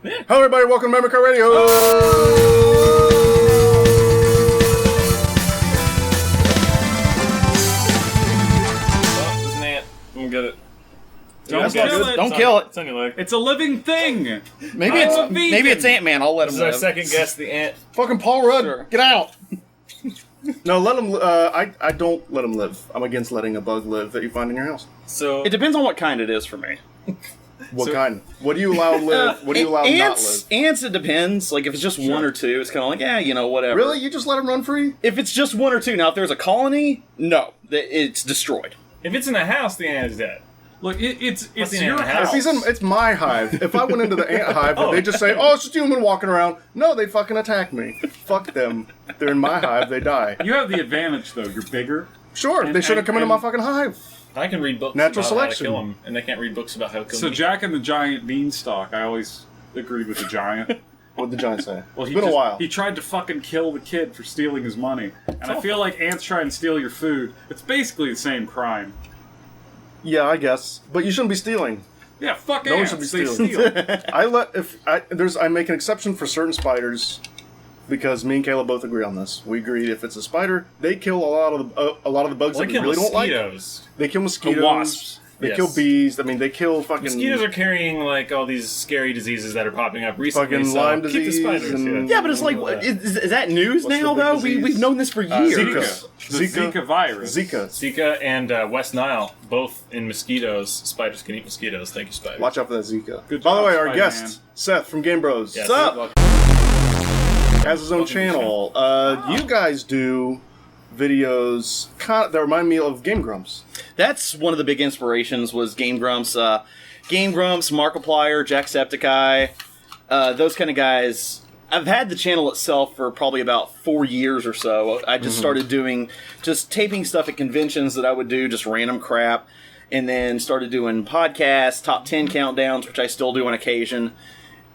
Yeah. Hello, everybody. Welcome to Memory Card Radio. Oh, there's an ant. I'm gonna get it. Don't kill it. Don't kill it. It's on your leg. It's a living thing. Maybe it's Ant-Man. I'll let him This is our live. second guess, the ant. Fucking Paul Rudd. Sure. Get out. No, let him. I don't let him live. I'm against letting a bug live that you find in your house. So It depends on what kind it is for me. What kind? What do you allow live? What do you allow not live? Ants, it depends. Like, if it's just one or two, it's kind of like, whatever. Really? You just let them run free? If it's just one or two, now if there's a colony, no, it's destroyed. if it's in a house, the ant is dead. Look, it's What's in your the house. If he's in, it's my hive. If I went into the ant hive, would they just say, "Oh, it's just a human walking around"? No, they fucking attack me. Fuck them. They're in my hive. They die. You have the advantage, though. You're bigger. Sure, they should have come into and- my fucking hive. I can read books Natural about selection. how to kill them, and they can't read books about how to kill So me. Jack and the Giant Beanstalk, I always agreed with the Giant. What'd the giant say? Well, It's been a while. He tried to fucking kill the kid for stealing his money. And I feel like ants try and steal your food. It's basically the same crime. Yeah, I guess. But you shouldn't be stealing. Yeah, fuck No one ants. should be They stealing. steal. I make an exception for certain spiders because me and Caleb both agree on this. We agreed if it's a spider, they kill a lot of the bugs Well, that they we kill really don't like. mosquitoes. They kill mosquitoes. The wasps. They Yes. kill bees. I mean, they kill fucking Mosquitoes are carrying like all these scary diseases that are popping up recently. Fucking so Lyme keep the disease spiders. and- Yeah, but it's like, What's is that news the now, big though? disease? We've known this for years. Zika. The Zika virus. Zika. Zika and West Nile, both in mosquitoes. Spiders can eat mosquitoes. Thank you, spiders. Watch out for that Zika. Good By the job, way, our Spider-Man. guest, Seth from Game Bros, Yes. What's up? has his own channel. You guys do videos that remind me of Game Grumps. That's one of the big inspirations was Game Grumps. Game Grumps, Markiplier, Jacksepticeye, those kind of guys. I've had the channel itself for probably about 4 years or so. I just started doing, just taping stuff at conventions that I would do, just random crap. And then started doing podcasts, top 10 countdowns, which I still do on occasion.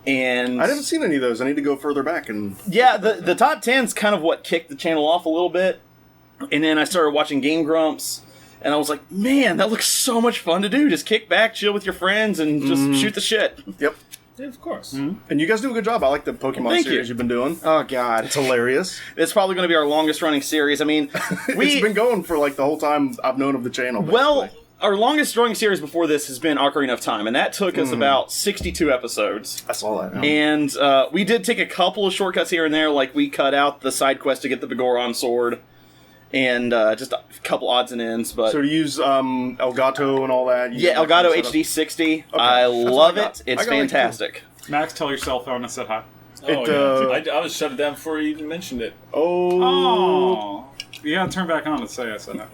And I haven't seen any of those. I need to go further back and. yeah, the top 10's kind of what kicked the channel off a little bit. And then I started watching Game Grumps, and I was like, man, that looks so much fun to do. Just kick back, chill with your friends, and just shoot the shit. Yep. Yeah, of course. And you guys do a good job. I like the Pokemon Thank series you. you've been doing. Oh, God. It's hilarious. It's probably going to be our longest running series. I mean, It's been going for like the whole time I've known of the channel. well, basically. our longest running series before this has been Ocarina of Time, and that took us about 62 episodes. I saw that. And we did take a couple of shortcuts here and there, like we cut out the side quest to get the Begoron sword, and just a couple odds and ends. But So to use Elgato and all that. yeah, Elgato HD60, I That's what love I got. it. It's I got, like, fantastic. Max, tell your cell phone I said hi. Oh, yeah. I was shut it down before you even mentioned it. Oh. You gotta turn back on to say I said hi.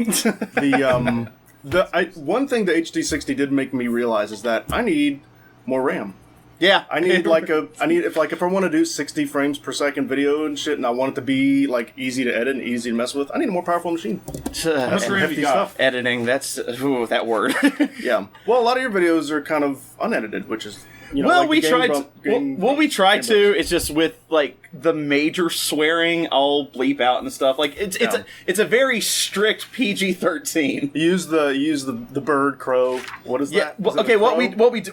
One thing the HD60 did make me realize is that I need more RAM. Yeah, I need if I want to do 60 frames per second video and shit, and I want it to be like easy to edit and easy to mess with, I need a more powerful machine. Much And RAM hefty you got? stuff. editing. That's that word. Yeah. Well, a lot of your videos are kind of unedited, which is Well, like we the tried. We tried to. It's just with like the major swearing, I'll bleep out and stuff. Like it's a very strict PG-13. Use the bird crow. What is Yeah. that? Well, Is it okay. a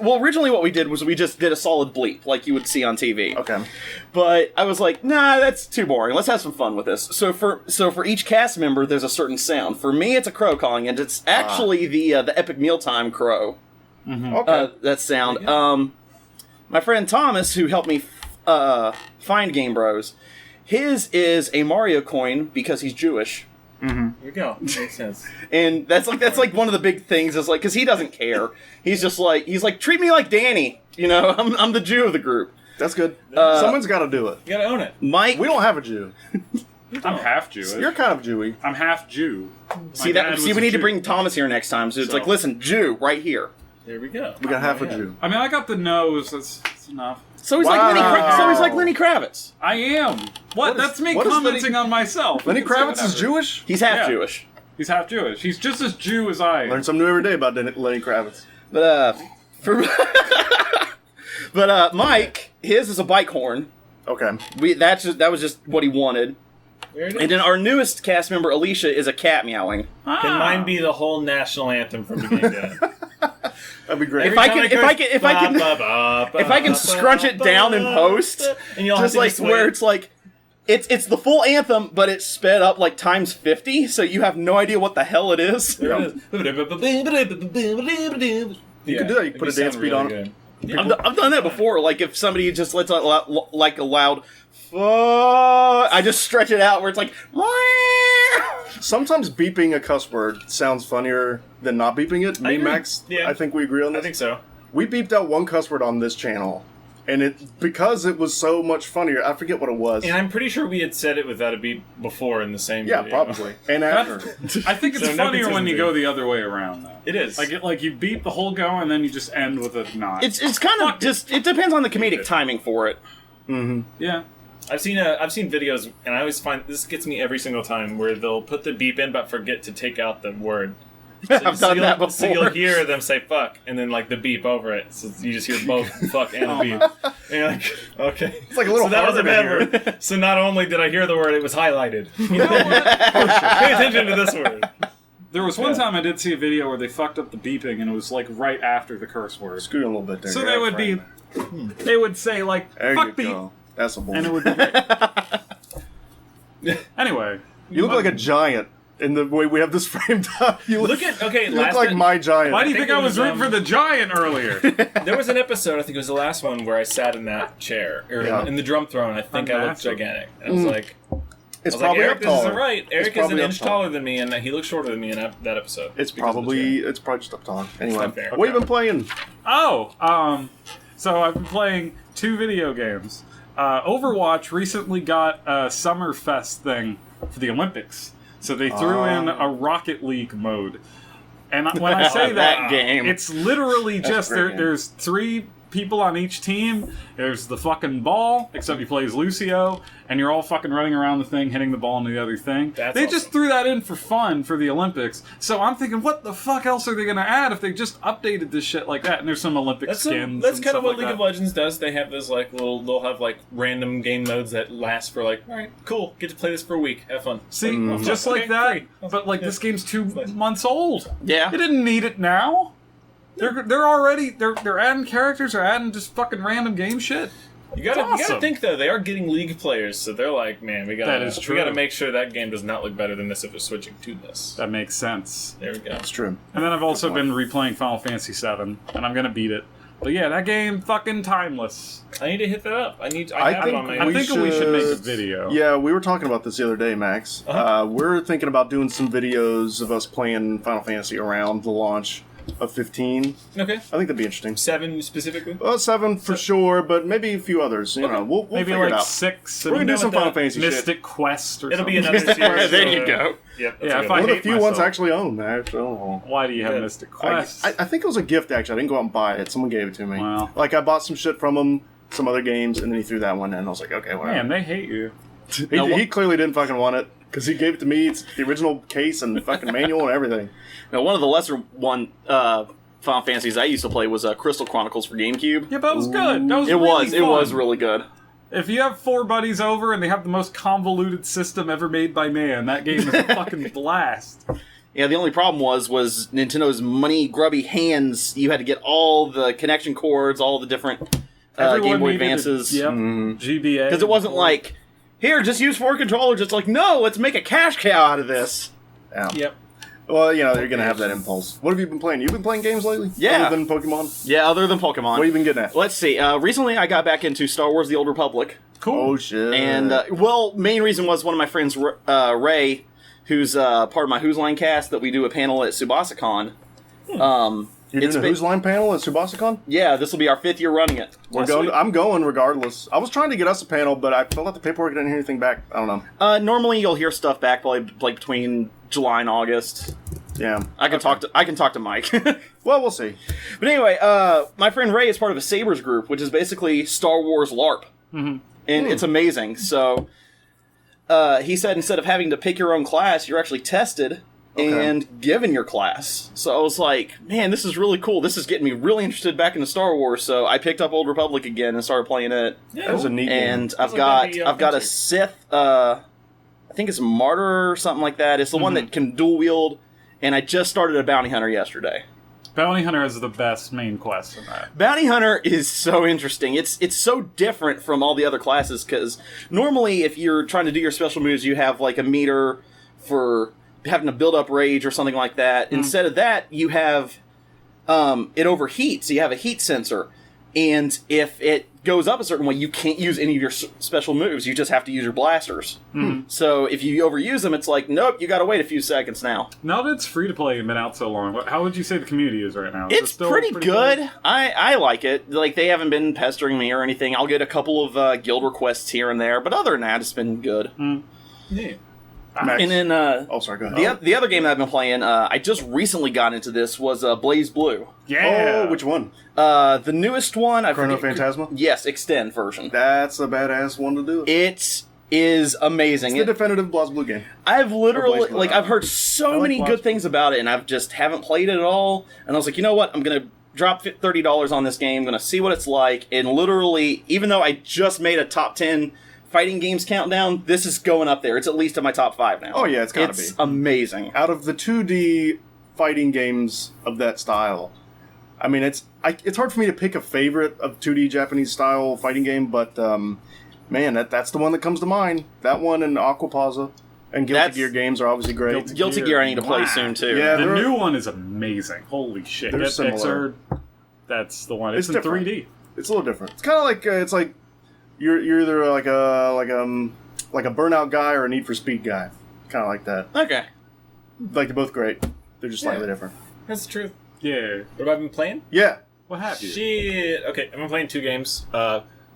crow? Originally what we did was we just did a solid bleep like you would see on TV. Okay. But I was like, nah, that's too boring. Let's have some fun with this. So for each cast member, there's a certain sound. For me, it's a crow calling, and it's actually the Epic Mealtime crow. Okay. That sound. My friend Thomas, who helped me find Game Bros, his is a Mario coin because he's Jewish, Here we go. Makes sense. and that's like one of the big things is like because he doesn't care. He's like treat me like Danny. You know, I'm the Jew of the group. That's good. Someone's got to do it. You gotta own it. Mike, We don't have a Jew. I'm half Jewish. You're kind of Jewy. I'm half Jew. see My dad was we a need to Jew. bring Thomas here next time. So it's like, listen, Jew right here. There we go. We got half a Yeah. Jew. I mean, I got the nose. That's enough. So he's Wow. so he's like Lenny Kravitz. I am. What? is- That's me what is commenting on myself. Lenny You can say Kravitz is whatever. Jewish? He's half Yeah. Jewish. He's half Jewish. He's just as Jew as I am. Learn something new every day about Lenny Kravitz. But Mike, his is a bike horn. Okay. That was just what he wanted. There it is. And then our newest cast member, Alicia, is a cat meowing. Can mine be the whole national anthem from beginning to end? That'd be great. If I can scrunch it down in post, and you'll just like where it's like it's the full anthem, but it's sped up like times 50, so you have no idea what the hell it is. Yeah. You can do that. You can put a dance beat on it. I've done that before. Like if somebody just lets out like a loud, I just stretch it out where it's like. Sometimes beeping a cuss word sounds funnier than not beeping it. Me and Max, Yeah. I think we agree on this. I think so. We beeped out one cuss word on this channel, and because it was so much funnier. I forget what it was. And I'm pretty sure we had said it without a beep before in the same Yeah, video. probably. And after. I think it's So funnier when you nepotism, go dude. the other way around, though. It is. Like you beat the whole go, and then you just end with a nod. It's kind of just it depends on the comedic timing for it. Yeah. I've seen videos, and I always find this gets me every single time, where they'll put the beep in but forget to take out the word. I've done that before. So you'll hear them say "fuck" and then like the beep over it. So you just hear both "fuck" and the beep. And you're like, okay, It's like a little so that was a bad harder to word. So not only did I hear the word, it was highlighted. You know what? Pay attention to this word. There was one time I did see a video where they fucked up the beeping, and it was like right after the curse word. Scoot a little bit there. So yeah, they would be, they would say like There "fuck you beep," go. That's a bull. and it would be. Anyway, You look like a giant in the way we have this framed up. You Look at you look last like bit- my giant. why do you think think I it was was, rooting for the giant earlier? There was an episode, I think it was the last one, where I sat in that chair or Yeah. in the drum throne. I think I looked Massive. gigantic. I was like, It's I was like, probably Eric, up this taller. isn't right. Eric is probably an up inch taller. taller than me, and he looks shorter than me in that episode. It's because of the probably chair. just up taller. Anyway, not fair. what have you been playing? So I've been playing 2 video games. Overwatch recently got a Summerfest thing for the Olympics. So they threw in a Rocket League mode. And when I say That game. it's literally just great game. there's 3 people on each team. There's the fucking ball, except he plays Lucio, and you're all fucking running around the thing, hitting the ball into the other thing. That's they awesome. just threw that in for fun for the Olympics. So I'm thinking, what the fuck else are they going to add if they just updated this shit like that? And there's some Olympic skins. That's and kind of stuff what like League of that. Legends does. They have those like they'll have like random game modes that last for like, all right, cool, get to play this for a week, have fun. See, Oh, just fuck, like okay, that. free. But like this game's 2 months old. Yeah. They didn't need it now. They're already they're adding characters or adding just fucking random game shit. You gotta awesome. think though, they are getting League players, so they're like, man, That is true. we gotta make sure that game does not look better than this if we're switching to this. That makes sense. There we go. That's true. And then I've also been replaying Final Fantasy VII, and I'm gonna beat it. But yeah, that game fucking timeless. I need to hit that up. I I have it on my. I think we should make a should- video. Yeah, we were talking about this the other day, Max. We're thinking about doing some videos of us playing Final Fantasy around the launch of 15. Okay. I think that'd be interesting. 7 specifically. Well, 7 for sure, but maybe a few others. You know, we'll Maybe figure it like out. 6. We're gonna do some Final Fantasy shit. Mystic Quest or It'll be something. another series. There you go. Yep. Yeah, if I One of the hate few ones I myself. actually own, Max. Oh. Why do you have Yeah. Mystic I Quest? think it was a gift, actually. I didn't go out and buy it. Someone gave it to me. Wow. Like, I bought some shit from him, some other games, and then he threw that one in. I was like, okay, whatever. Man, they hate you. He clearly didn't fucking want it, because he gave it to me. It's the original case and the fucking manual and everything. Now, one of the lesser Final Fantasies I used to play was Crystal Chronicles for GameCube. Yeah, but it was good. That was It really was fun. really good. If you have 4 buddies over and they have the most convoluted system ever made by man, that game is a fucking blast. Yeah, the only problem was Nintendo's money grubby hands. You had to get all the connection cords, all the different Game Boy needed Advances. Yep. GBA. Because it wasn't like, here, just use 4 controllers. It's like, no, let's make a cash cow out of this. Yeah. Yep. Well, you know, they're going to have that impulse. What have you been playing? You've been playing games lately? Yeah. Other than Pokemon? Yeah, other than Pokemon. What have you been getting at? Let's see. Recently, I got back into Star Wars: The Old Republic. Cool. Oh, shit. And, main reason was one of my friends, Ray, who's part of my Who's Line cast that we do a panel at SubasaCon. You're doing a Who's Line panel at SubasaCon? Yeah, this will be our 5th year running it. I'm going regardless. I was trying to get us a panel, but I filled out the paperwork and didn't hear anything back. I don't know. Normally, you'll hear stuff back probably like between July and August. Yeah. I can talk to Mike. Well, we'll see. But anyway, my friend Ray is part of a Sabres group, which is basically Star Wars LARP. Mm-hmm. And it's amazing. So, he said instead of having to pick your own class, you're actually tested and given your class. So I was like, man, this is really cool. This is getting me really interested back into Star Wars. So I picked up Old Republic again and started playing it. Yeah. That was a neat game. And I've like got that'd be, I've got a fancy. Sith. I think it's Martyr or something like that. It's the one that can dual wield. And I just started a bounty hunter yesterday. Bounty Hunter has the best main quest in that. Bounty Hunter is so interesting. It's so different from all the other classes, because normally if you're trying to do your special moves, you have like a meter for having to build up rage or something like that. Instead of that, you have it overheats, so you have a heat sensor. And if it goes up a certain way, you can't use any of your special moves. You just have to use your blasters. So if you overuse them, it's like, nope, you gotta wait a few seconds now. Now that it's free to play and been out so long, how would you say the community is right now? Is It's it still pretty good. I like it. Like, they haven't been pestering me or anything. I'll get a couple of guild requests here and there, but other than that, it's been good. Yeah. Max. And then, Oh, sorry, go ahead. the other game that I've been playing, I just recently got into this, was Blaze Blue. Yeah. Oh, which one? The newest one, I Chrono forget- Phantasma? Yes, Extend version. That's a badass one to do. It is amazing. It's the definitive Blaze Blue game. I've literally, Blaze Blue. like, I've heard so like many Blaze good things about it, and I've just haven't played it at all. And I was like, you know what? I'm gonna drop $30 on this game. I'm gonna see what it's like. And literally, even though I just made a top 10 fighting games countdown, this is going up there. It's at least in my top 5 now. Oh, yeah, it's gotta be. It's amazing. Out of the 2D fighting games of that style, I mean, it's hard for me to pick a favorite of 2D Japanese style fighting game, but man, that's the one that comes to mind. That one and Aquapaza and Guilty Gear games are obviously great. Guilty Gear I need to play soon, too. Yeah, The they're- new one is amazing. Holy shit. They're Get similar. Xrd, that's the one. It's in different. 3D. It's a little different. It's kind of like it's like you're either like a Burnout guy or a Need for Speed guy, kind of like that. Okay. Like they're both great. They're just slightly different. That's the truth. Yeah. What have I been playing? Yeah. What have you? Shit. Okay, I've been playing 2 games.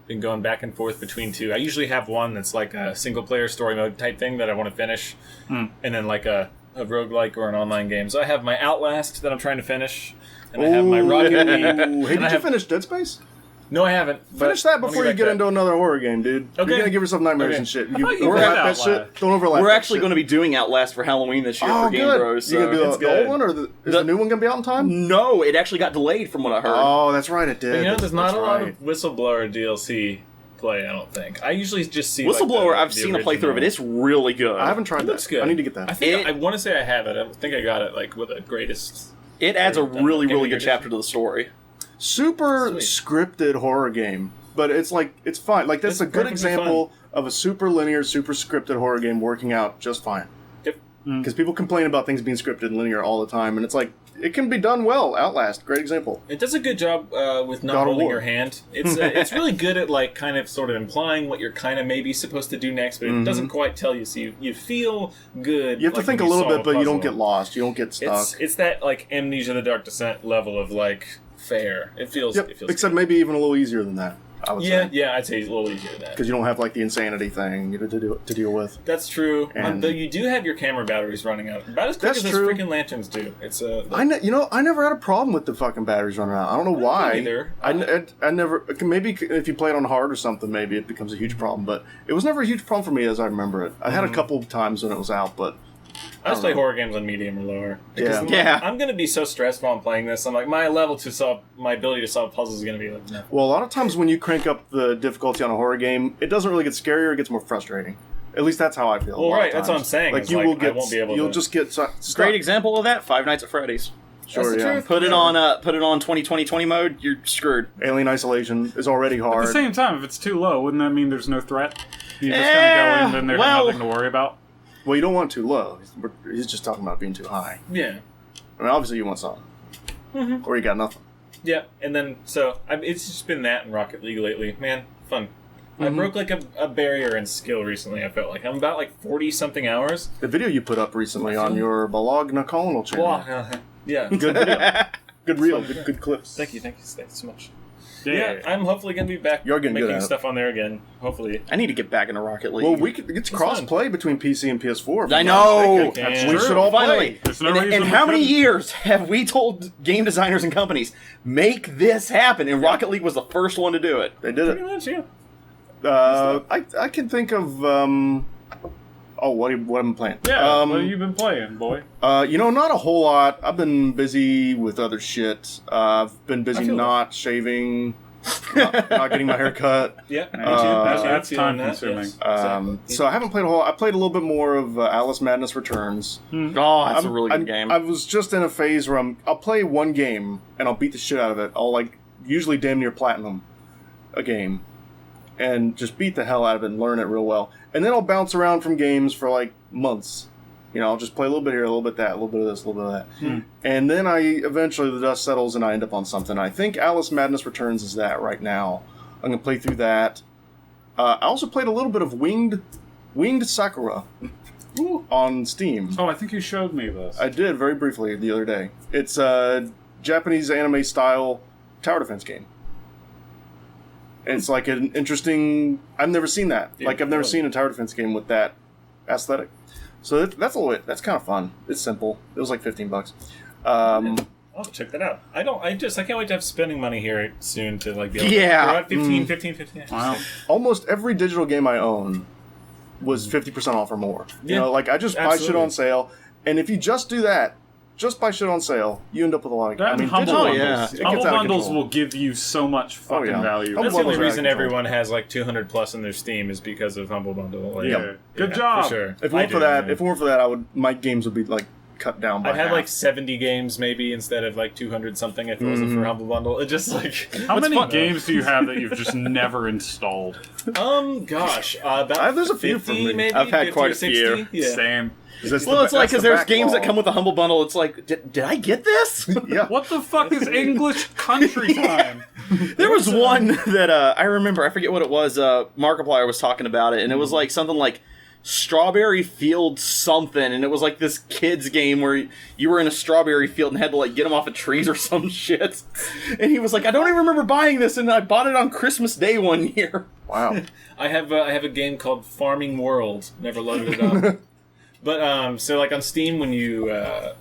Been going back and forth between 2. I usually have one that's like a single-player story mode type thing that I want to finish, and then like a roguelike or an online game. So I have my Outlast that I'm trying to finish, and I have my Rocket League. Ooh, hey, did you finish Dead Space? No, I haven't. but Finish that I'll before you back get to into another horror game, dude. Okay. You're gonna give yourself nightmares Okay. and shit. thought You you overlap read that Outlast. shit. Don't overlap. We're that actually shit. going to be doing Outlast for Halloween this year Oh, for Game good. Bros. You gonna do so- the old one, or is the new one gonna be out in time? No, it actually got delayed from what I heard. Oh, that's right, it did. But you know, there's not That's a lot right. of Whistleblower DLC play, I don't think. I usually just see Whistleblower, like, I've seen a playthrough of it. It's really good. I haven't tried It looks that. good. I need to get that. I think It- I want to say I have it. I think I got it like with the greatest. It adds a really, Game really Gear good chapter to the story. Super Sweet. scripted horror game, but it's like it's fine. Like that's It's a good perfectly example of a super linear, super scripted horror game working out just fine. Yep. Because people complain about things being scripted and linear all the time, and it's like it can be done well. Outlast, great example. It does a good job with not God of holding War. your hand. It's really good at like kind of sort of implying what you're kind of maybe supposed to do next, but it doesn't quite tell you. So you feel good. You have to like, think a when little solve bit, but you don't puzzle. get lost. You don't get stuck. It's that like Amnesia: The Dark Descent level of like fair. It feels. Yep. It feels Except maybe even a little easier than that. I would yeah, say. yeah, I'd say it's a little easier than that. Because you don't have like the insanity thing to deal with. That's true. And- Though you do have your camera batteries running out about as quick That's as true. those freaking lanterns do. It's I never had a problem with the fucking batteries running out. I don't know why. either. I never. Maybe if you play it on hard or something, maybe it becomes a huge problem. But it was never a huge problem for me as I remember it. I had a couple of times when it was out, but I just play horror games on medium or lower. Because Yeah. I'm like, Yeah. I'm gonna be so stressed while I'm playing this. I'm like, my ability to solve puzzles is gonna be like nothing. well, a lot of times when you crank up the difficulty on a horror game, it doesn't really get scarier; it gets more frustrating. At least that's how I feel. a Well, lot of right, that's what I'm times. saying, Like is you like, will I get, won't be able you'll to- just get stuck. Great example of that, Five Nights at Freddy's. Sure, That's the yeah. truth. Put it on 2020 mode, you're screwed. Alien Isolation is already At hard. the same time, if it's too low, wouldn't that mean there's no threat? You just kind of go in, and there's well- nothing to worry about. Well, you don't want too low. He's just talking about being too high. Yeah, I mean, obviously you want something, or you got nothing. yeah. And then it's just been that and Rocket League lately. Man, fun. I broke like a barrier in skill recently. I felt like I'm about like 40 something hours. The video you put up recently on your Bologna Colonel channel. Wow. Yeah. Good video. Good reel. Good clips. Thank you so much. Yeah. Yeah, I'm hopefully gonna be back You're getting good making at it. stuff on there again. Hopefully. I need to get back into Rocket League. Well, it's cross-play between PC and PS4. I know! That's We true. should all Finally. play. There's no And reason we how many couldn't. years have we told game designers and companies, make this happen? And Rocket League was the first one to do it. They did Pretty it. much, yeah. I can think of what I'm playing. Yeah, what have you been playing, boy? Not a whole lot. I've been busy with other shit. I've been busy feel not shaving not getting my hair cut. Yeah, That's time consuming. So I haven't played I played a little bit more of Alice Madness Returns. Oh, that's a really good game. I was just in a phase where I'll play one game and I'll beat the shit out of it. I'll usually damn near platinum a game and just beat the hell out of it and learn it real well. And then I'll bounce around from games for months. I'll just play a little bit here, a little bit that, a little bit of this, a little bit of that. And then eventually the dust settles and I end up on something. I think Alice Madness Returns is that right now. I'm going to play through that. I also played a little bit of Winged Sakura on Steam. Oh, I think you showed me this. I did, very briefly, the other day. It's a Japanese anime-style tower defense game. It's like an interesting... I've never seen that. I've never seen a tower defense game with that aesthetic. So that's kind of fun. It's simple. It was like $15. I'll check that out. I can't wait to have spending money here soon to be able Yeah. to... 15. Wow. Almost every digital game I own was 50% off or more. Yeah, I just buy shit on sale. And if you just do that, just buy shit on sale, you end up with a lot of... Humble digital bundles. it gets Humble out of bundles control. will give you so much fucking value. Humble That's the only Bundles are reason out of control. everyone has 200 plus in their Steam is because of Humble Bundle. Yeah. Good job. For sure. If it weren't for that, my games would be cut down by I'd have half. 70 games maybe instead of 200 something if it wasn't for Humble Bundle. It just How many games do you have that you've just never installed? Gosh, about there's a few 50 for me. maybe. I've had 50 quite or a 60. few. Yeah. Same. That's because there's the games that backlog. come with a Humble Bundle. It's like, did I get this? Yeah. What the fuck is English country time? There was one that I remember. I forget what it was. Markiplier was talking about it, and it was something like Strawberry Field something, and it was this kid's game where you were in a strawberry field and had to get them off of trees or some shit. And he was like, I don't even remember buying this, and I bought it on Christmas Day one year. Wow. I have a game called Farming World. Never loaded it up. But so on Steam when you I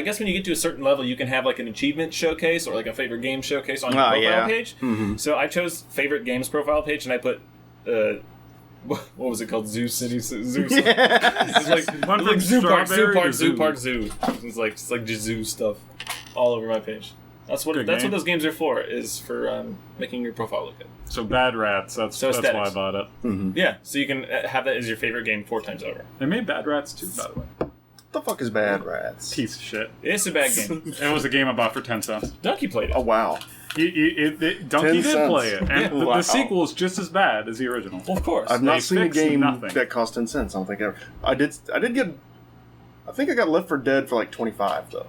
guess when you get to a certain level you can have an achievement showcase or a favorite game showcase on your profile page. Mm-hmm. So I chose favorite games profile page and I put what was it called? Zoo City Zoo. It's Zoo Park. It's just zoo stuff all over my page. That's what those games are for. Is for making your profile look good. So Bad Rats. That's why I bought it. Mm-hmm. Yeah, so you can have that as your favorite game 4 times over. They made Bad Rats too, by the way. What the fuck is Bad Rats? Piece of shit. It's a bad game. It was a game I bought for 10 cents. Donkey played it. Oh, wow. Donkey did play it, and the sequel is just as bad as the original. Well, of course. I've not seen a game nothing. that cost 10 cents. I don't think ever. I think I got Left 4 Dead for 25 though.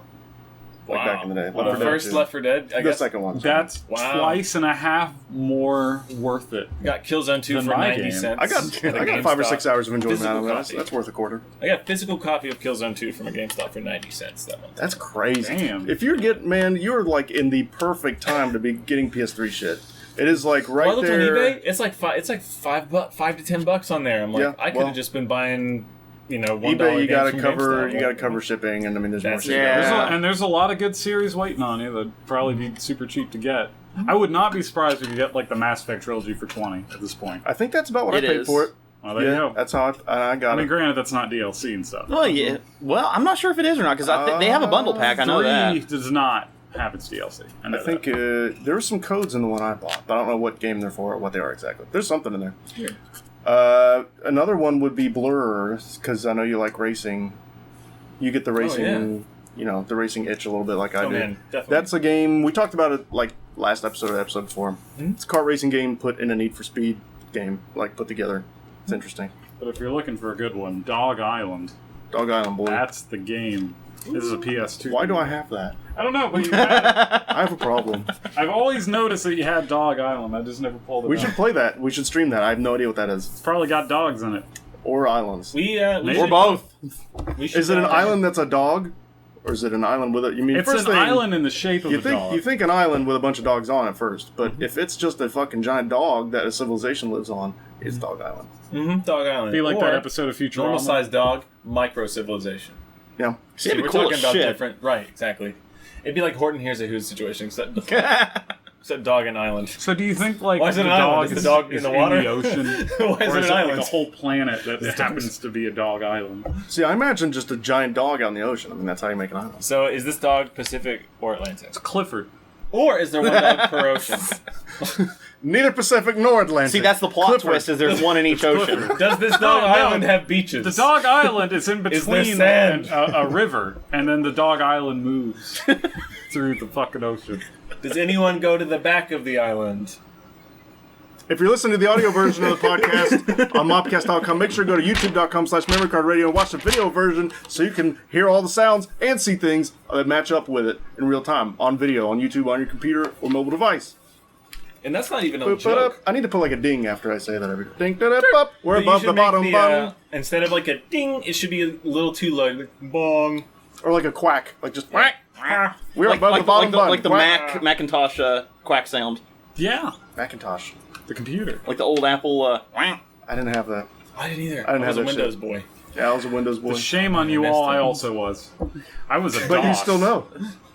Back in the day. The first Left 4 Dead. The second one. That's twice and a half more worth it. Got Killzone 2 for 90 cents. I got 5 or 6 hours of enjoyment out of that. That's worth a quarter. I got a physical copy of Killzone 2 from a GameStop for 90 cents that month. That's crazy. Damn. If you're you're in the perfect time to be getting PS3 shit. It is right I looked there. on eBay. It's $5 to $10 on there. I'm I could have just been buying. $1 eBay, you gotta GameStop. cover shipping, and there's more shit. And there's a lot of good series waiting on you that'd probably be super cheap to get. I would not be surprised if you get the Mass Effect trilogy for 20 at this point. I think that's about what I paid for it. Well, there you go. That's how I got it. I mean, granted, that's not DLC and stuff. Well, yeah. Well, I'm not sure if it is or not because they have a bundle pack. I know 3 that. does not have its DLC. I think there were some codes in the one I bought, but I don't know what game they're for or what they are exactly. There's something in there. Yeah. Another one would be Blur, because I know you like racing. You get the racing, the racing itch a little bit like I do. Man, definitely. That's a game, we talked about it last episode or the episode before. Mm-hmm. It's a kart racing game put in a Need for Speed game, put together. It's interesting. But if you're looking for a good one, Dog Island. Dog Island Blue. That's the game. This is a PS2. Why do I have that? I don't know, but you had it. I have a problem. I've always noticed that you had Dog Island. I just never pulled it We out. should play that. We should stream that. I have no idea what that is. It's probably got dogs in it. Or islands. We Or should, both. we should, Is it an island that's a dog? Or is it an island with it? You mean It's first an thing, island in the shape of a dog. You think an island with a bunch of dogs on it first, but if it's just a fucking giant dog that a civilization lives on, it's Dog Island. Mm-hmm, Dog Island. Be like or that episode of Futurama. normal sized dog, micro civilization. Yeah. See, it'd be We're cool talking as about shit. different, right? Exactly. It'd be like Horton Hears a Who's situation, except dog and island. So do you think Why is it the an dog island? Is is the dog in is the water? the ocean? Why is or it is an it island? like a whole planet that happens to be a dog island? See, I imagine just a giant dog out in the ocean. I mean, that's how you make an island. So is this dog Pacific or Atlantic? It's Clifford. Or is there one dog per ocean? Neither Pacific nor Atlantic. See, that's the plot Clifford. twist, is there's one in each ocean. Does this dog island have beaches? The dog island is in there between sand? a river, and then the dog island moves through the fucking ocean. Does anyone go to the back of the island? If you're listening to the audio version of the podcast on mopcast.com, make sure to go to youtube.com/memorycardradio and watch the video version so you can hear all the sounds and see things that match up with it in real time on video, on YouTube, on your computer or mobile device. And that's not even a joke. I need to put like a ding after I say that every ding. Up. We're But you above should the make bottom bottom. instead of like a ding, it should be a little too low. Like, bong. Or like a quack. Like just quack. We're above the Like, bottom bottom. like the Quack. Macintosh quack sound. Yeah, Macintosh. the computer. Like the old Apple I didn't have that. I didn't either. I didn't was have a that Windows shit. boy. Yeah, I was a Windows boy. Shame on you messed all. up. I also was. I was a But you DOS. still know.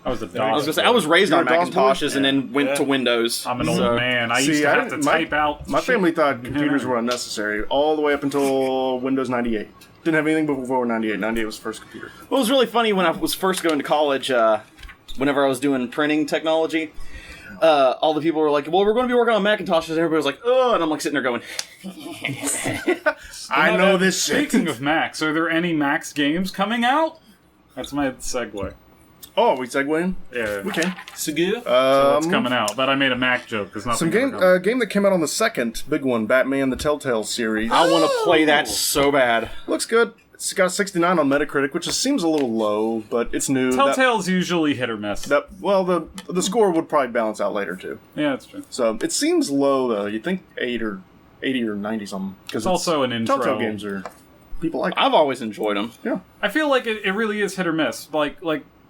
I was a I was DOS. gonna say, I was raised You're on a DOS boy? Macintoshes and then went Yeah. to Windows. I'm an So- old man. I See, used to I have to didn't- type out. My shit. family thought computers were unnecessary all the way up until Windows 98. Didn't have anything before 98. 98 was the first computer. Well, it was really funny when I was first going to college, whenever I was doing printing technology. All the people were like, well, we're going to be working on Macintoshes, and everybody was like, oh, and I'm like sitting there going, I know this shit. Speaking of Macs, are there any Macs games coming out? That's my segue. Oh, we segueing? Yeah. We can. Sugu? So it's coming out, but I made a Mac joke because nothing. Some game that came out on the second big one, Batman: The Telltale series. I want to play that so bad. Looks good. It's got a 69 on Metacritic, which seems a little low, but it's new. Telltale's usually hit or miss. The score would probably balance out later too. Yeah, that's true. So it seems low though. You think 80 or 90 something? Because It's also an intro. Telltale games are people like. I've always enjoyed them. Yeah. I feel like it really is hit or miss. Like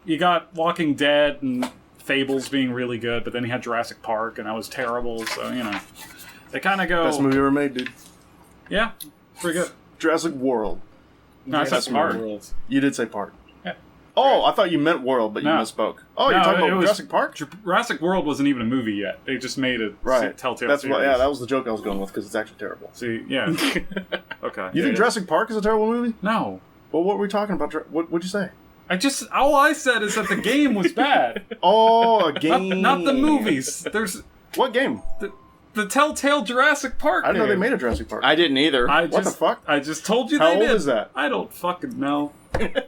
you got Walking Dead and Fables being really good, but then you had Jurassic Park and that was terrible. So they kind of go. Best movie ever made, dude. Yeah, pretty good. Jurassic World. No, I That's said Park. Worlds. You did say Park. Yeah. Oh, I thought you meant World, but you No. misspoke. Oh, you're No, talking it about was- Jurassic Park? Jurassic World wasn't even a movie yet. They just made a Right. Telltale That's series. what. Yeah, that was the joke I was going with because it's actually terrible. See, yeah. Okay. You think Jurassic Park is a terrible movie? No. Well, what were we talking about? What'd you say? All I said is that the game was bad. Oh, a game. Not the movies. There's What game? the Telltale Jurassic Park. I didn't know they game. made a Jurassic Park. I didn't either. What the fuck? I just told you How they old did. is that? I don't fucking know.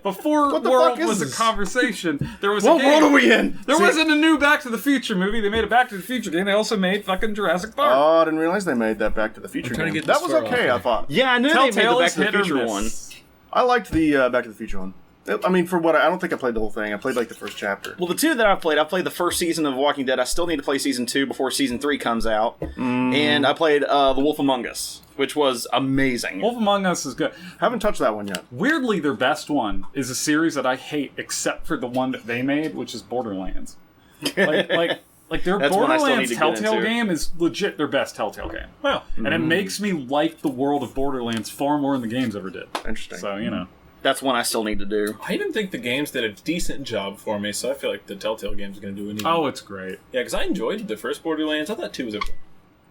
Before What the World fuck is was this? a conversation. There was What a game. world are we in? There See- wasn't a new Back to the Future movie. They made a Back to the Future game. They also made fucking Jurassic Park. Oh, I didn't realize they made that Back to the Future trying to game. get That this was far okay, off. I thought. Yeah, I knew they made the Telltale Back is to the hit or Future miss. one. I liked the Back to the Future one. I mean, for what I don't think I played the whole thing. I played like the first chapter. Well, the two that I've played the first season of Walking Dead. I still need to play season 2 before season 3 comes out. And I played The Wolf Among Us, which was amazing. Wolf Among Us is good. Haven't touched that one yet. Weirdly, their best one is a series that I hate, except for the one that they made, which is Borderlands. Like their That's one I still Borderlands need to get Telltale into. game is legit their best Telltale game. Well, and it makes me like the world of Borderlands far more than the games ever did. Interesting. So That's one I still need to do. I even think the games did a decent job for me, so I feel like the Telltale game's going to do anything. Oh, it's great. Yeah, because I enjoyed the first Borderlands. I thought 2 was okay.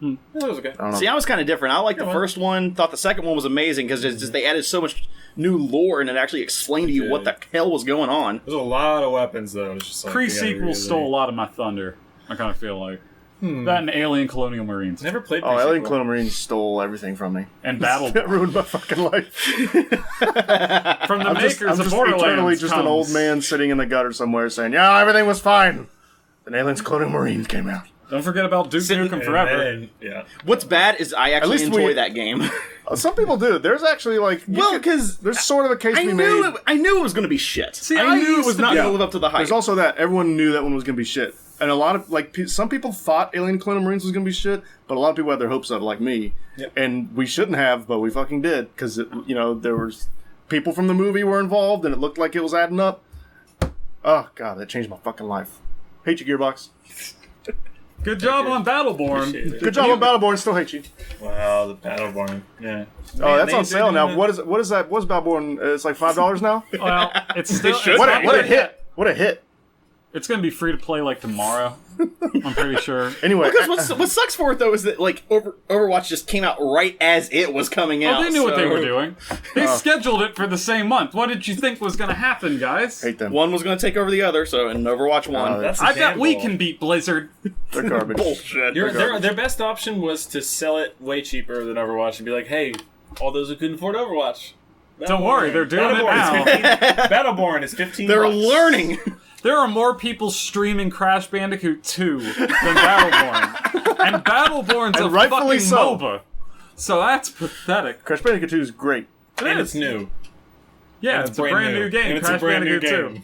Yeah, that was okay. I don't know. See, I was kind of different. I liked the well. first one. Thought the second one was amazing because they added so much new lore and it actually explained to you what the hell was going on. There's a lot of weapons, though. It's just like, Pre-sequel stole a lot of my thunder, I kind of feel like. That and Alien Colonial Marines. Never played Oh, pre-sequel. Alien Colonial Marines stole everything from me. And Battle That ruined my fucking life. from the I'm makers just of Borderlands. eternally just an old comes- man sitting in the gutter somewhere saying, "Yeah, everything was fine." Then Aliens Colonial Marines came out. Don't forget about Duke Nukem And Forever. then- yeah. What's bad is I actually least enjoy we- that game. Some people do. There's actually Because there's sort of a case I to be knew made. I knew it was going to be shit. See, I I knew it used was to not be- going to live up to the hype. There's also that everyone knew that one was going to be shit, and a lot of some people thought Alien Colonial Marines was going to be shit, but a lot of people had their hopes up, like me, and we shouldn't have, but we fucking did because there was people from the movie were involved, and it looked like it was adding up. Oh god, that changed my fucking life. Hate you, Gearbox. Good job on Battleborn. Appreciate it. Good job on Battleborn. Still hate you. Wow, the Battleborn. Yeah. Oh, that's they on sale did now. it. What is that? What's Battleborn? It's like $5 now. Well, it's still What a hit! What a hit! It's going to be free to play like tomorrow. I'm pretty sure. Anyway, Because what sucks for it though is that like Overwatch just came out right as it was coming out. Well, they knew what they so- were doing. They scheduled it for the same month. What did you think was going to happen, guys? hate them. One was going to take over the other, so in Overwatch 1. That's a I bet we gamble. can beat Blizzard. They're garbage. bullshit. Their best option was to sell it way cheaper than Overwatch and be like, hey, all those who couldn't afford Overwatch. Don't worry, they're doing it now. Battleborn is $15. They're learning. There are more people streaming Crash Bandicoot 2 than Battleborn. And Battleborn's And a rightfully fucking so. MOBA. So that's pathetic. Crash Bandicoot 2 is great. And it's new. Yeah, And it's a brand new game. And it's Crash a brand new Bandicoot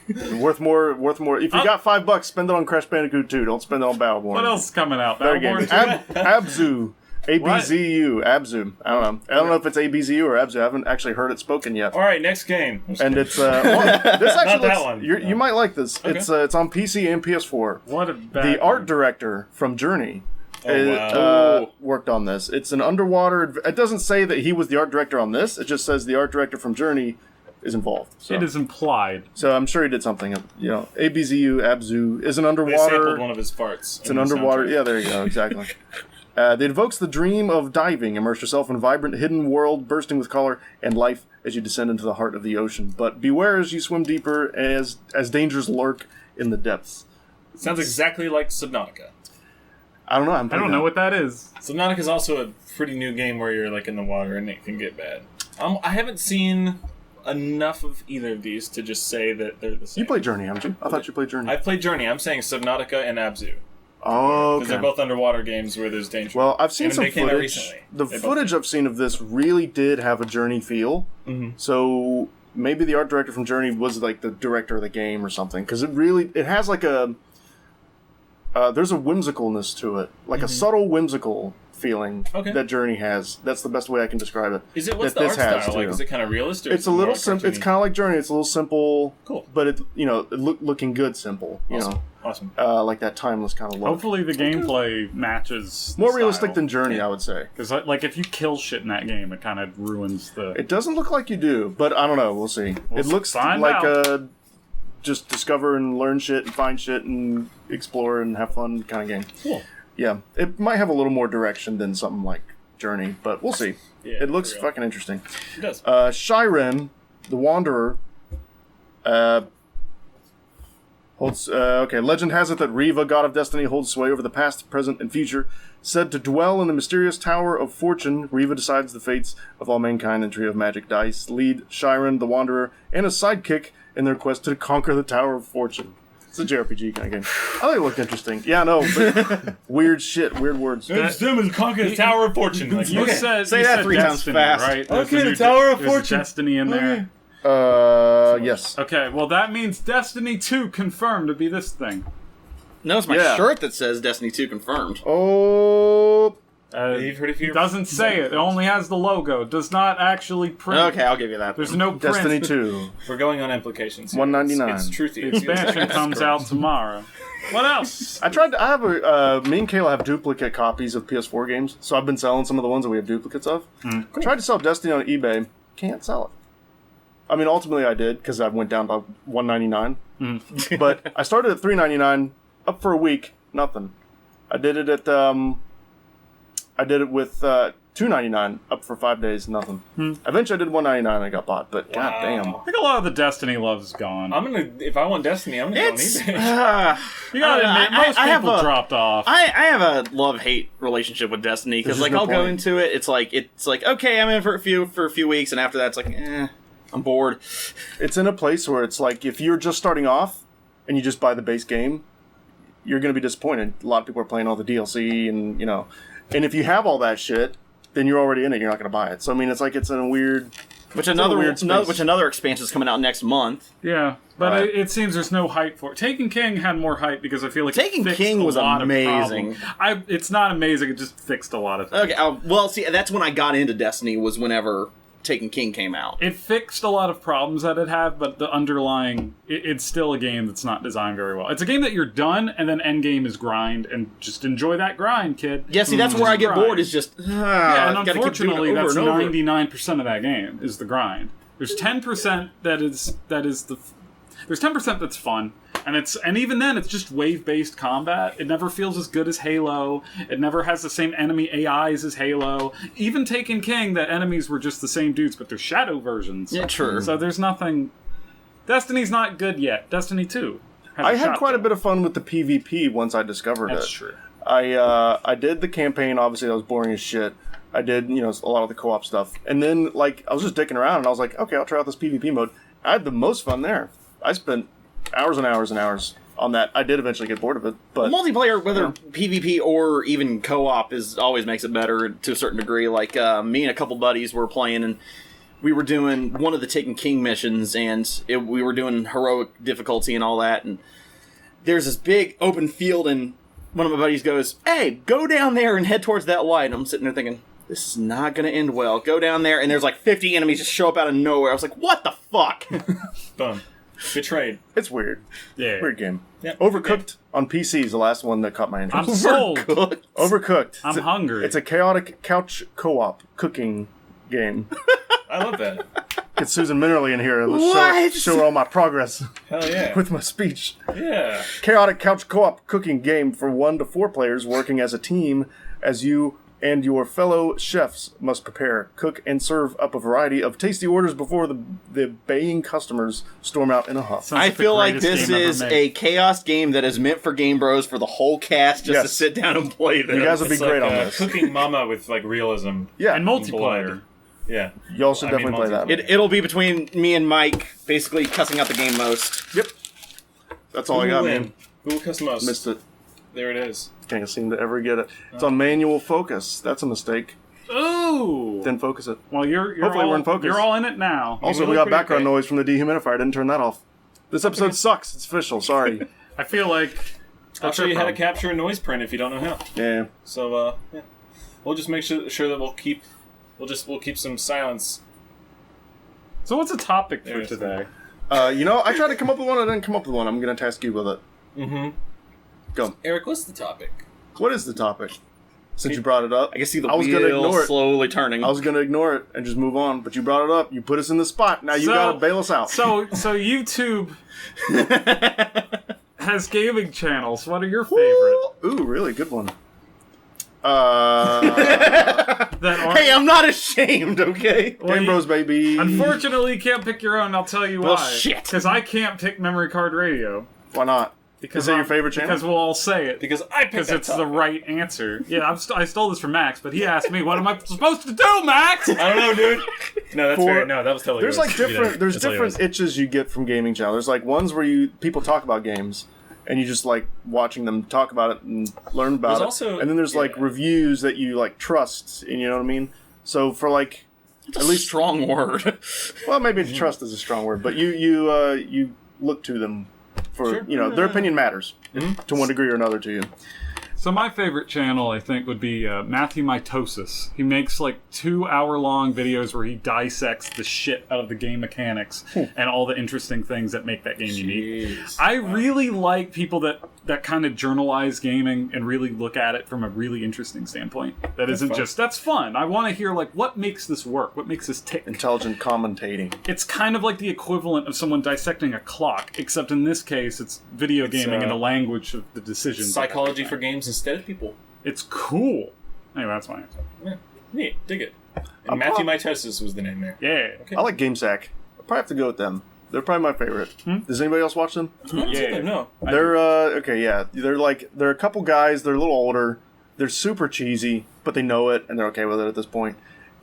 2. game. Worth more. If you got $5, spend it on Crash Bandicoot 2. Don't spend it on Battleborn. What else is coming out? Better game. Battleborn 2? Abzu. ABZU. Abzu. I don't know. I don't know if it's ABZU or Abzu. I haven't actually heard it spoken yet. All right, next game. And it's this actually Not that looks, one. You might like this. Okay. It's on PC and PS4. What a bad The art game. director from Journey wow. worked on this. It's an underwater. It doesn't say that he was the art director on this. It just says the art director from Journey is involved. So, It is implied. so I'm sure he did something. You know, ABZU Abzu is an They underwater. sampled one of his farts. It's an underwater. Yeah, there you go. Exactly. It evokes the dream of diving. Immerse yourself in a vibrant, hidden world bursting with color and life as you descend into the heart of the ocean. But beware as you swim deeper, as dangers lurk in the depths. Sounds exactly like Subnautica. I don't know. I don't know what that is. Subnautica is also a pretty new game where you're like in the water and it can get bad. I haven't seen enough of either of these to just say that they're the same. You played Journey, haven't you? I thought you played Journey. I've played Journey. I'm saying Subnautica and Abzu. Oh, Because they're okay. both underwater games where there's danger. Well, I've seen And some they came out footage. recently. The They both footage I've seen of this really did have a Journey feel. Mhm. So maybe the art director from Journey was like the director of the game or something. Because it has like a there's a whimsicalness to it, like a subtle whimsical feeling Okay. that Journey has. That's the best way I can describe it. Is it what's that the this art has, style like? too. Is it kind of realistic? It's a little simple. It's kind of like Journey. It's a little simple. Cool. But it looking good simple. You Awesome. know, Awesome. like that timeless kind of look. Hopefully the gameplay matches the More realistic style. than Journey, I would say. Because, like, if you kill shit in that game, it kind of ruins the... It doesn't look like you do, but I don't know. We'll see. We'll It looks find like out. a just discover and learn shit and find shit and explore and have fun kind of game. Cool. Yeah, it might have a little more direction than something like Journey, but we'll see. Yeah, It looks for real. fucking interesting. It does. Shiren, the Wanderer, holds. Okay, legend has it that Riva, god of destiny, holds sway over the past, present, and future. Said to dwell in the mysterious Tower of Fortune, Riva decides the fates of all mankind and Tree of Magic dice. Lead Shiren, the Wanderer, and a sidekick in their quest to conquer the Tower of Fortune. It's a JRPG kind of game. I think it looked interesting. Yeah, no, but weird shit, weird words. It's them and conquer the Tower of Fortune. Like, You okay. said Say you that said 3 times Destiny, fast. right? There's Okay, a the new Tower of there's Fortune. Destiny in there. Yes. Okay, well that means Destiny 2 confirmed to be this thing. No, it's my Yeah. shirt that says Destiny 2 confirmed. Oh, You've heard of It doesn't say it. It only has the logo. It does not actually print. Okay, I'll give you that. There's no print. Destiny 2. We're going on implications. here. $1.99. It's truthy. The expansion comes out tomorrow. What else? I have me and Kayla have duplicate copies of PS4 games, so I've been selling some of the ones that we have duplicates of. I tried to sell Destiny on eBay, can't sell it. I mean, ultimately I did, because I went down to $1.99. But I started at $3.99, up for a week, nothing. I did it at, with $2.99, up for 5 days, nothing. Eventually I did $1.99 and I got bought, but Wow. goddamn. I think a lot of the Destiny love's gone. I'm gonna. If I want Destiny, I'm gonna go on It's. eBay. You gotta admit, most I have people a- dropped off. I have a love-hate relationship with Destiny because, There's like, no I'll go point. into it. It's like okay, I'm in for a few weeks, and after that, it's like, I'm bored. It's in a place where it's like, if you're just starting off and you just buy the base game, you're going to be disappointed. A lot of people are playing all the DLC and, and if you have all that shit, then you're already in it, you're not going to buy it. So, I mean, it's like it's in a weird... Which a weird space. another expansion is coming out next month. Yeah, but Right. it seems there's no hype for it. Taken King had more hype because I feel like Taken it fixed King a was lot amazing. Of problems. It's not amazing. It just fixed a lot of things. Okay, well, see, that's when I got into Destiny, was whenever Taken King came out. It fixed a lot of problems that it had, but the underlying... it's still a game that's not designed very well. It's a game that you're done, and then endgame is grind, and just enjoy that grind, kid. Yeah, see, that's where I get Grind. bored, is just, Yeah, and gotta keep doing unfortunately, it over that's and over. 99% of that game is the grind. There's 10% that is the... There's 10% that's fun, and And even then, it's just wave-based combat. It never feels as good as Halo. It never has the same enemy AIs as Halo. Even Taken King, the enemies were just the same dudes, but they're shadow versions. Yeah, true. So there's nothing... Destiny's not good yet. Destiny 2. I had quite a bit of fun with the PvP once I discovered it. That's true. I did the campaign. Obviously, that was boring as shit. I did, a lot of the co-op stuff. And then, I was just dicking around, and I was like, okay, I'll try out this PvP mode. I had the most fun there. I spent hours and hours and hours on that. I did eventually get bored of it, but... Multiplayer, whether PvP or even co-op, always makes it better to a certain degree. Like, me and a couple buddies were playing, and we were doing one of the Taken King missions, and we were doing heroic difficulty and all that, and there's this big open field, and one of my buddies goes, hey, go down there and head towards that light. And I'm sitting there thinking, this is not going to end well. Go down there, and there's 50 enemies just show up out of nowhere. I was like, what the fuck? Boom. Betrayed. It's weird. Yeah. Weird game. Yeah. Overcooked on PC is the last one that caught my interest. I'm sold. Overcooked. I'm hungry. It's a chaotic couch co-op cooking game. I love that. Get Susan Minnerly in here and show her all my progress Hell yeah. with my speech. Yeah. Chaotic couch co-op cooking game for 1 to 4 players working as a team as you and your fellow chefs must prepare, cook, and serve up a variety of tasty orders before the baying customers storm out in a huff. Sounds I like the feel like greatest this game ever is made. a chaos game that is meant for Game Bros for the whole cast just to Yes. sit down and play them. You guys would be It's great like, on this. Cooking Mama with realism. Yeah, And multiplayer. Yeah. y'all should I mean, definitely play that. It'll be between me and Mike, basically cussing out the game most. Yep. That's all I got, man. Who will cuss most? Missed it. There it is. Can't seem to ever get it. It's on manual focus. That's a mistake. Ooh. Didn't focus it. Well, you're Hopefully all, we're in focus. You're all in it now. Also, look we got pretty background great. noise from the dehumidifier. Didn't turn that off. This episode sucks. It's official. Sorry. I feel like I'll show you how to problem. capture a noise print if you don't know how. Yeah. So, yeah. We'll just make sure that we'll keep some silence. So what's a topic for There it is. today? I tried to come up with one. I didn't come up with one. I'm going to task you with it. Mm-hmm. Go. Eric, what's the topic? What is the topic? Since you brought it up, I can see the I was gonna wheel ignore it. slowly turning. I was going to ignore it and just move on. But you brought it up. You put us in the spot. Now you So- got to bail us out. So YouTube has gaming channels. What are your favorite? Ooh, really good one. That are, Hey, I'm not ashamed, okay? Well, Game you- Bros, baby. Unfortunately, you can't pick your own. I'll tell you why. Well, shit. Because I can't pick Memory Card Radio. Why not? Because Is that your I'm- favorite channel? Because we'll all say it. Because I picked Because that it's the topic. right answer. Yeah, I stole this from Max, but he asked me, "What am I supposed to do, Max?" I don't know, dude. No, that's For- fair. No, that was totally There's yours. like different. There's That's all different yours. itches you get from gaming channels. There's like ones where people talk about games, and you just like watching them talk about it and learn about There's it. also- And then there's like yeah. reviews that you like trust, and you know what I mean. So for like, At least strong word. well, maybe trust is a strong word, but you look to them for Sure. their opinion matters to one degree or another to you. So my favorite channel, I think, would be Matthew Mitosis. He makes like 2-hour-long videos where he dissects the shit out of the game mechanics and all the interesting things that make that game unique. Jeez. I really like people that kind of journalize gaming and really look at it from a really interesting standpoint. That isn't fun. just, that's fun. I want to hear like, what makes this work? What makes this tick? Intelligent commentating. It's kind of like the equivalent of someone dissecting a clock, except in this case, it's video gaming in the language of the decisions. Psychology for games instead of people. It's cool. Anyway, that's my answer. Yeah. Neat. Dig it. And Matthew Mitosis was the name there. Yeah. Okay. I like GameSack. I'll probably have to go with them. They're probably my favorite. Does anybody else watch them? Yeah. No. They're okay, yeah. They're a couple guys. They're a little older. They're super cheesy, but they know it and they're okay with it at this point.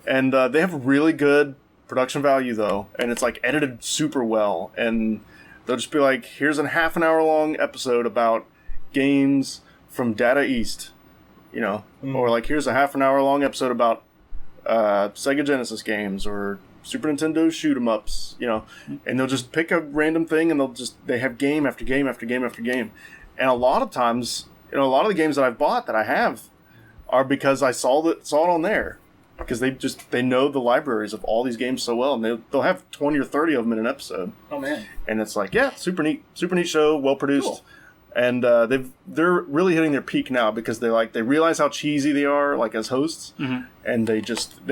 And they have really good production value though, and it's like edited super well. And they'll just be like, "Here's a half an hour long episode about games from Data East," or like, "Here's a half an hour long episode about Sega Genesis games or Super Nintendo shoot 'em ups," and they'll just pick a random thing and they have game after game after game after game. And a lot of times, a lot of the games that I've bought that I have are because I saw it on there. Because they know the libraries of all these games so well, and they'll have 20 or 30 of them in an episode. Oh man. And it's like, yeah, super neat show, well produced. Cool. And they're really hitting their peak now because they realize how cheesy they are, like as hosts, and they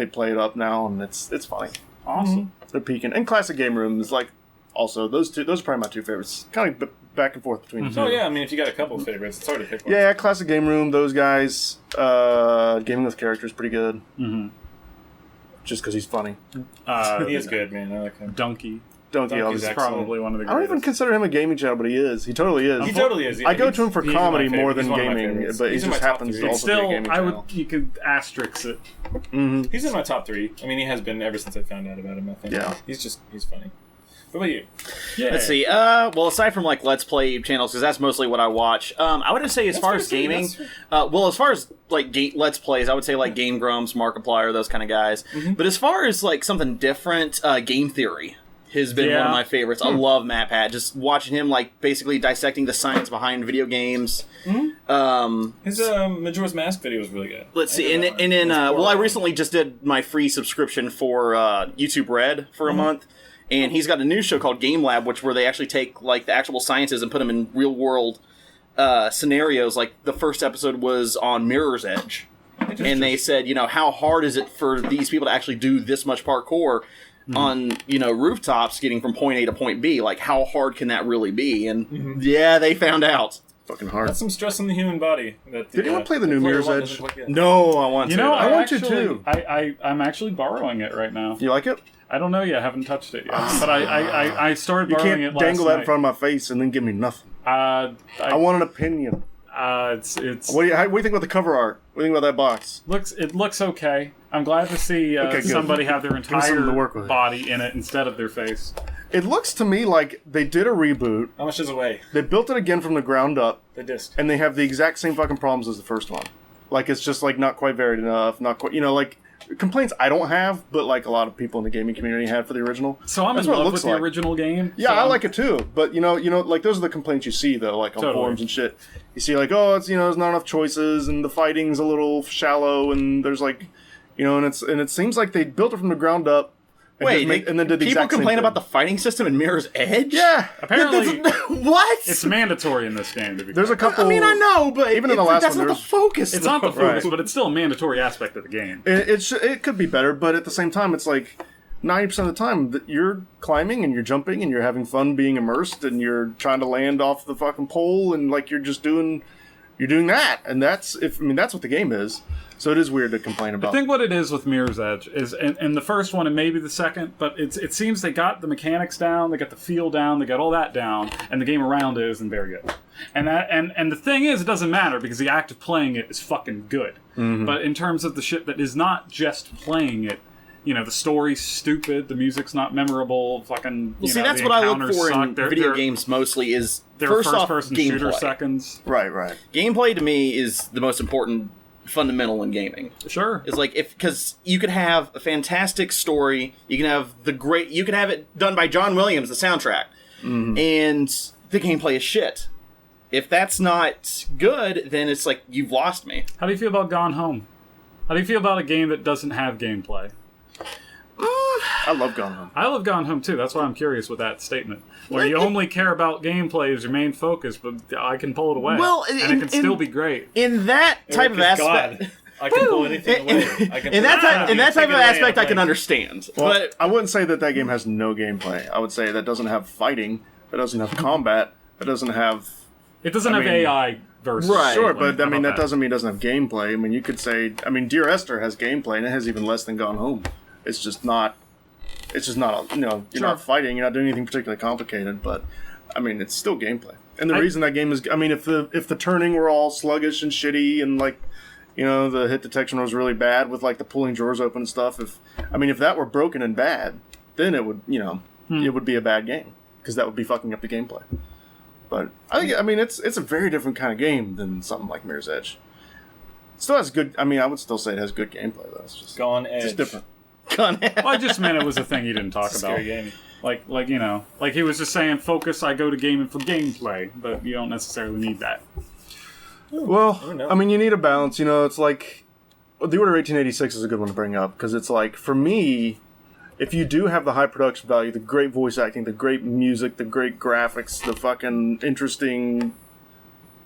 play it up now, and it's funny. Awesome. They're peaking. And Classic Game Room is like also those are probably my two favorites. Kind of back and forth between the two. Oh yeah, I mean, if you got a couple of favorites, it's hard to pick one. Yeah, Classic Game Room, those guys. Gaming with Characters, pretty good. Mm-hmm. Just because he's funny. He is good, man. I like him. Donkey. Donkey Donkey's is excellent. Probably one of the I don't greatest. even consider him a gaming channel, but he is. He totally is. He totally is. I go to him for He's comedy my more favorite. than He's one of my gaming, favorites. but he He's in just my top happens three. to It's also be a still, gaming I channel. would, you could asterisk it. Mm-hmm. He's in my top 3. I mean, he has been ever since I found out about him, I think. Yeah. He's funny. What about you? Yeah. Let's see. Well, aside from like Let's Play channels, because that's mostly what I watch. I would say as far as gaming, as far as like Let's Plays, I would say like Game Grumps, Markiplier, those kind of guys. Mm-hmm. But as far as like something different, Game Theory has been one of my favorites. I love Matt Pat. Just watching him like basically dissecting the science behind video games. Mm-hmm. His Majora's Mask video was really good. Let's see, and then I recently just did my free subscription for YouTube Red for a month. And he's got a new show called Game Lab, where they actually take like the actual sciences and put them in real world scenarios. Like the first episode was on Mirror's Edge, and they said, how hard is it for these people to actually do this much parkour on rooftops, getting from point A to point B? Like how hard can that really be? And yeah, they found out. Fucking hard. That's some stress on the human body. Did anyone play the new Mirror's Edge? No, I want to. I want you to. I'm actually borrowing it right now. You like it? I don't know yet. I haven't touched it yet. But I started borrowing it last night. You can't dangle that in front of my face and then give me nothing. I want an opinion. It's What do you think about the cover art? What do you think about that box? It looks okay. I'm glad to see somebody have their entire body in it instead of their face. It looks to me like they did a reboot. How much does it weigh? They built it again from the ground up. They did. And they have the exact same fucking problems as the first one. Like, it's just, like, not quite varied enough, not quite, like, complaints I don't have, but, like, a lot of people in the gaming community had for the original. So I'm in love with the original game. Yeah, I like it too. But, like, those are the complaints you see, though, like, on forums and shit. You see, like, it's, there's not enough choices, and the fighting's a little shallow, and there's, like, and it seems like they built it from the ground up. And then did the people complain about the fighting system in Mirror's Edge? Yeah. Apparently, what? It's mandatory in this game. There's a couple. I mean, I know, but even in the last that's one, not the focus. It's not the focus, but it's still a mandatory aspect of the game. It could be better, but at the same time, it's like 90% of the time that you're climbing and you're jumping and you're having fun being immersed and you're trying to land off the fucking pole and like you're doing that, and that's what the game is. So it is weird to complain about. I think what it is with Mirror's Edge is, and the first one and maybe the second, but it seems they got the mechanics down, they got the feel down, they got all that down, and the game around it isn't very good. And the thing is, it doesn't matter because the act of playing it is fucking good. Mm-hmm. But in terms of the shit that is not just playing it, the story's stupid, the music's not memorable, fucking. Well, see, that's what I look for in video games mostly is first-person gameplay. shooter seconds. Right. Gameplay to me is the most important fundamental in gaming. Sure. It's like because you could have a fantastic story, you can have it done by John Williams, the soundtrack, and the gameplay is shit. If that's not good, then it's like you've lost me. How do you feel about Gone Home? How do you feel about a game that doesn't have gameplay? I love Gone Home. I love Gone Home too. That's why I'm curious with that statement. Where you only care about gameplay as your main focus, but I can pull it away. Well, and it can still be great. In that type of aspect, God, I can pull anything away. In that type of aspect, I can understand. Well, but I wouldn't say that game has no gameplay. I would say that doesn't have fighting, that doesn't have combat, that doesn't have. It doesn't have AI versus. Right. Sure, but that doesn't mean it doesn't have gameplay. I mean, you could say, Dear Esther has gameplay, and it has even less than Gone Home. It's just not. You're not fighting, you're not doing anything particularly complicated, but it's still gameplay. And the reason that game is, if the turning were all sluggish and shitty, and like, the hit detection was really bad with like the pulling drawers open and stuff. If that were broken and bad, then it would, it would be a bad game because that would be fucking up the gameplay. But I think, it's a very different kind of game than something like Mirror's Edge. It still has good. I would still say it has good gameplay though. It's just Gone Edge. It's just different. Well, I just meant it was a thing he didn't talk about. Scary game. Like he was just saying, focus. I go to gaming for gameplay, but you don't necessarily need that. Well, you need a balance. It's like the Order 1886 is a good one to bring up because it's like for me, if you do have the high production value, the great voice acting, the great music, the great graphics, the fucking interesting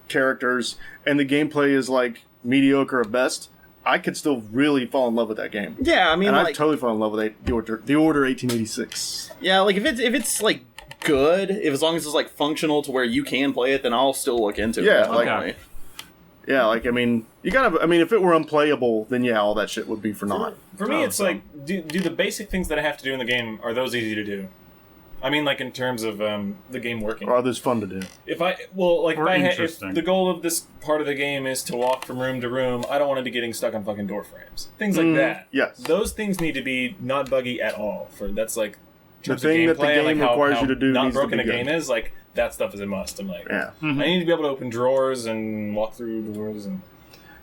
characters, and the gameplay is like mediocre at best, I could still really fall in love with that game. Yeah, I totally fall in love with the Order 1886. Yeah, like if it's like good, if as long as it's like functional to where you can play it, then I'll still look into it. Yeah, definitely. Yeah, like, I mean, you gotta. I mean, if it were unplayable, then yeah, all that shit would be for naught. For me, it's like, do the basic things that I have to do in the game, are those easy to do? I mean, like, in terms of the game working. Or are those fun to do? If the goal of this part of the game is to walk from room to room, I don't want to be getting stuck on fucking door frames. Things like that. Yes. Those things need to be not buggy at all. That's like, The thing that the game requires you to do not needs broken to be a game good. is, like, that stuff is a must. I'm like, Yeah. I need to be able to open drawers and walk through doors and...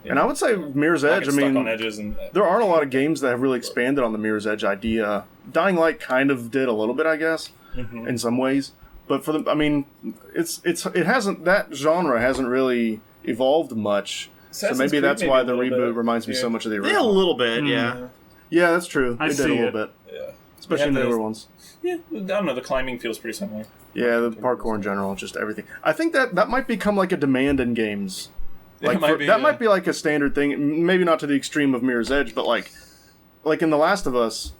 And I would say Mirror's Edge, I stuck mean, on edges and, there aren't a lot of games that have really expanded on the Mirror's Edge idea. Dying Light kind of did a little bit, I guess, in some ways. But for the, I mean, it hasn't, that genre hasn't really evolved much. So maybe that's why the reboot reminds me so much of the original. Yeah, a little bit, yeah. Yeah, that's true. I They did see a little it. bit. Yeah. Especially in the newer ones. Yeah, I don't know, the climbing feels pretty similar. Yeah, the parkour in general, just everything. I think that might become like a demand in games. Like might be like a standard thing, maybe not to the extreme of Mirror's Edge, but like in The Last of Us,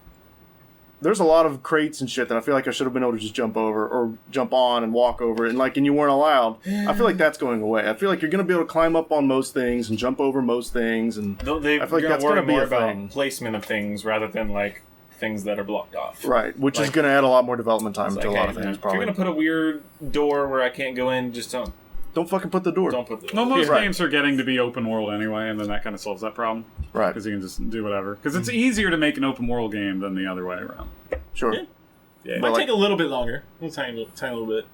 there's a lot of crates and shit that I feel like I should have been able to just jump over or jump on and walk over it, and you weren't allowed. I feel like that's going away. I feel like you're going to be able to climb up on most things and jump over most things, and I feel like that's going to be more a thing. about placement of things rather than like things that are blocked off. Right, which is going to add a lot more development time to a lot of things. If Probably. you're going to put a weird door where I can't go in, just Don't fucking put the door. don't put the No, most Right. games are getting to be open world anyway, and then that kind of solves that problem. Right. Because you can just do whatever. Because it's easier to make an open world game than the other way around. Sure. Yeah, it But might like- take a little bit longer. A tiny little bit.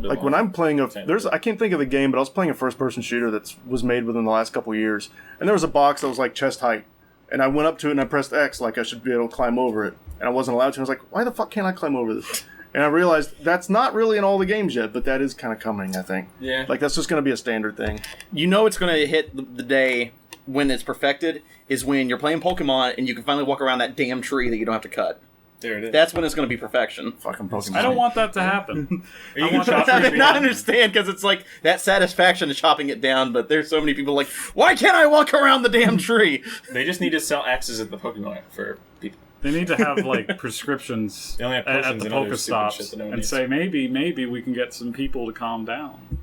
Like when I'm playing I can't think of the game, but I was playing a first-person shooter that was made within the last couple of years, and there was a box that was like chest height, and I went up to it and I pressed X like I should be able to climb over it, and I wasn't allowed to. I was like, why the fuck can't I climb over this? And I realized that's not really in all the games yet, but that is kind of coming, I think. Yeah. Like that's just going to be a standard thing. You know it's going to hit the day when it's perfected is when you're playing Pokemon and you can finally walk around that damn tree that you don't have to cut. There it is. That's when it's going to be perfection. Fucking Pokemon. I don't want that to happen. You I can want chop that your to tree I down. understand because it's like that satisfaction of chopping it down, but there's so many people like, why can't I walk around the damn tree? They just need to sell axes at the Pokemon for people. They need to have like prescriptions They only have at potions the and other stupid shit Pokestops that no one and needs. say maybe we can get some people to calm down.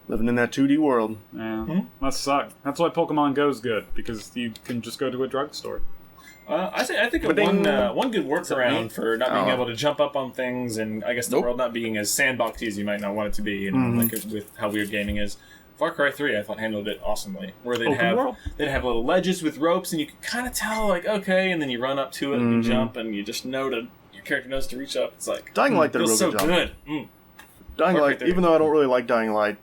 Living in that 2D world. Yeah, that sucks. That's why Pokemon Go's good because you can just go to a drugstore. I think Ba-ding. one good workaround for not being able to jump up on things, and I guess the Nope. world not being as sandboxy as you might not want it to be, you know, like with how weird gaming is. Far Cry 3, I thought handled it awesomely, where they'd Open world? have little ledges with ropes, and you could kind of tell, like, okay, and then you run up to it and you jump, and you just know your character knows to reach up. It's like Dying Light did a real feels so good job. good. Dying Far Cry Light, 3. even though I don't really like Dying Light,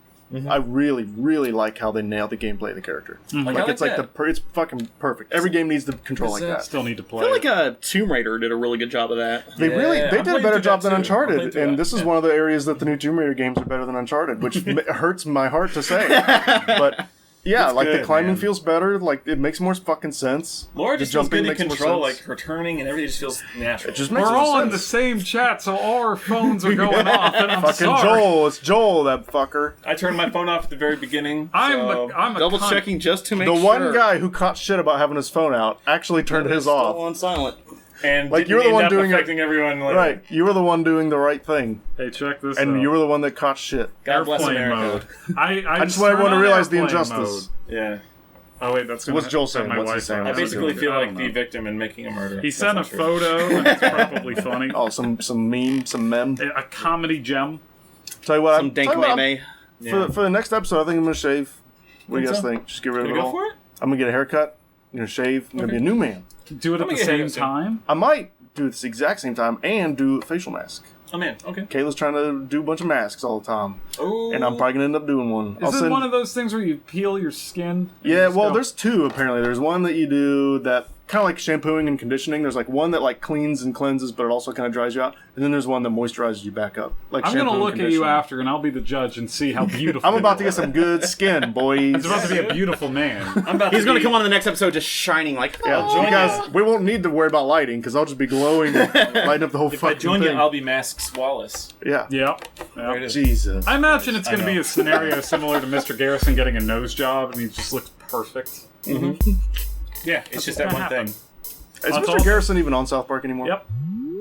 I really, really like how they nailed the gameplay of the character. Like it's like it's fucking perfect. Every game needs to control like that. Still need to I play. feel like Tomb Raider did a really good job of that. They Yeah, really I'm did a playing better through job that than too. I'm playing Uncharted, through and that, this is yeah. one of the areas that the new Tomb Raider games are better than Uncharted, which hurts my heart to say. But yeah, It's like the good, climbing man. feels better. Like it makes more fucking sense. Laura The just feels jumping good to makes more control, sense. like her turning and everything just feels natural. It just makes We're more all sense. in the same chat, so all our phones are going off, and I'm Fucking sorry. Joel, it's Joel, that fucker. I turned my phone off at the very beginning. I'm so a Double cunt. checking just to make The sure. one guy who caught shit about having his phone out actually turned his Still off. on silent. and Like, didn't you're the end one up doing it- affecting everyone. Like, Right, you were the one doing the right thing, Hey, check this and out. you were the one that caught shit. God bless Airplane America. mode. I just want everyone to turn on realize the airplane injustice. Yeah, Oh wait, that's gonna What's Joel set saying? my What's he wife saying? on. I basically feel I like don't the know. victim in making a murder. He That's sent a not true. photo, and it's probably funny. Oh, some meme, some mem. A comedy gem. Tell you what, Some dank tell you what, meme. for the next episode, I think I'm gonna shave. What do you Think guys so? think? Just get rid of Gonna it go all. for it? I'm gonna get a haircut. I'm gonna shave. I'm gonna be a new man. Do it at I'm the gonna get same him soon. time. I might do it at the exact same time and do a facial mask. Oh man, okay. Kayla's trying to do a bunch of masks all the time, Oh, and I'm probably gonna end up doing one. Is it one of those things where you peel your skin? and Yeah, just well, go- there's two apparently. There's one that you do that kind of like shampooing and conditioning. There's like one that like cleans and cleanses, but it also kind of dries you out. And then there's one that moisturizes you back up. Like I'm shampoo gonna and look at you conditioning. after, and I'll be the judge and see how beautiful. I'm about to you get are. some good skin, boys. It's about to be a beautiful man. I'm about He's to going to be- come on the next episode just shining like, Yeah, join you guys, we won't need to worry about lighting because I'll just be glowing, lighting up the whole If I fucking join thing. you, I'll be Masks Wallace. Yeah. Yep. There it is. Jesus. I imagine it's going to I be know. a scenario similar to Mr. Garrison getting a nose job, and he just looks perfect. Yeah, it's just that gonna one happen. thing. Is That's Mr. all. Garrison even on South Park anymore? Yep.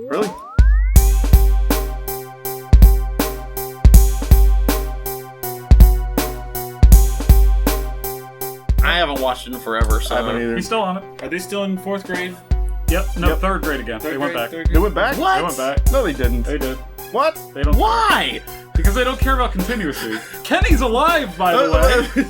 Really? watched it in forever. So I haven't either. He's still on it. Are they still in 4th grade? Yep. No, Yep. 3rd grade again. They went back. They went back? What? They went back. No, they didn't. They did. What? They don't. Why? Because they don't care about continuously. Kenny's alive, by the way.